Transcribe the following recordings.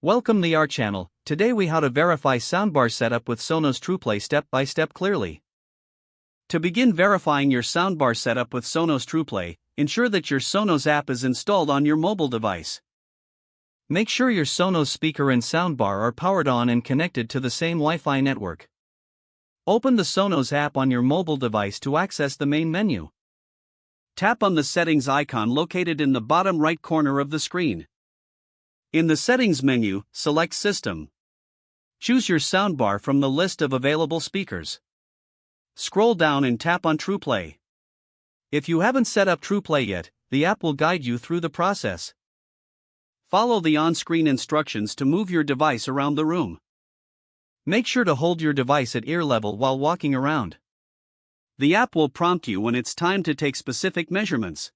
Welcome to our channel. Today we how to verify soundbar setup with Sonos Trueplay step by step clearly. To begin verifying your soundbar setup with Sonos Trueplay, ensure that your Sonos app is installed on your mobile device. Make sure your Sonos speaker and soundbar are powered on and connected to the same Wi-Fi network. Open the Sonos app on your mobile device to access the main menu. Tap on the settings icon located in the bottom right corner of the screen. In the settings menu, select System. Choose your soundbar from the list of available speakers. Scroll down and tap on Trueplay. If you haven't set up Trueplay yet, the app will guide you through the process. Follow the on-screen instructions to move your device around the room. Make sure to hold your device at ear level while walking around. The app will prompt you when it's time to take specific measurements.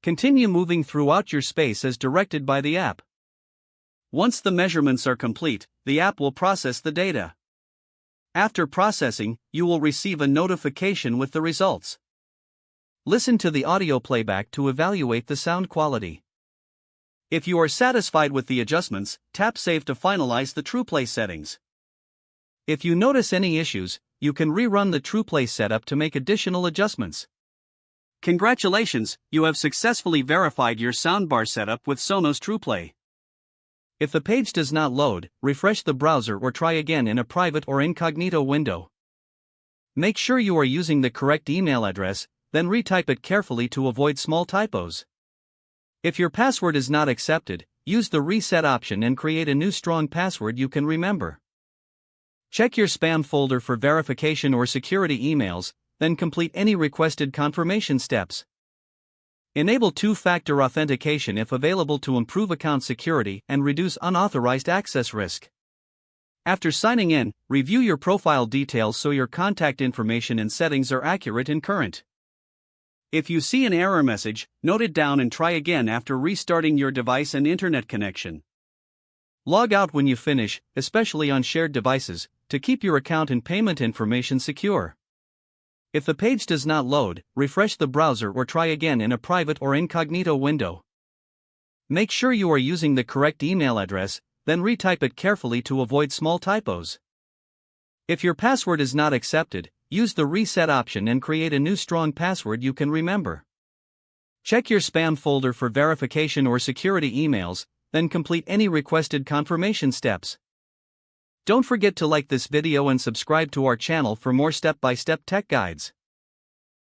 Continue moving throughout your space as directed by the app. Once the measurements are complete, the app will process the data. After processing, you will receive a notification with the results. Listen to the audio playback to evaluate the sound quality. If you are satisfied with the adjustments, tap Save to finalize the Trueplay settings. If you notice any issues, you can rerun the Trueplay setup to make additional adjustments. Congratulations, you have successfully verified your soundbar setup with Sonos Trueplay. If the page does not load, refresh the browser or try again in a private or incognito window. Make sure you are using the correct email address, then retype it carefully to avoid small typos. If your password is not accepted, use the reset option and create a new strong password you can remember. Check your spam folder for verification or security emails, then complete any requested confirmation steps. Enable two-factor authentication if available to improve account security and reduce unauthorized access risk. After signing in, review your profile details so your contact information and settings are accurate and current. If you see an error message, note it down and try again after restarting your device and internet connection. Log out when you finish, especially on shared devices, to keep your account and payment information secure. If the page does not load, refresh the browser or try again in a private or incognito window. Make sure you are using the correct email address, then retype it carefully to avoid small typos. If your password is not accepted, use the reset option and create a new strong password you can remember. Check your spam folder for verification or security emails, then complete any requested confirmation steps. Don't forget to like this video and subscribe to our channel for more step-by-step tech guides.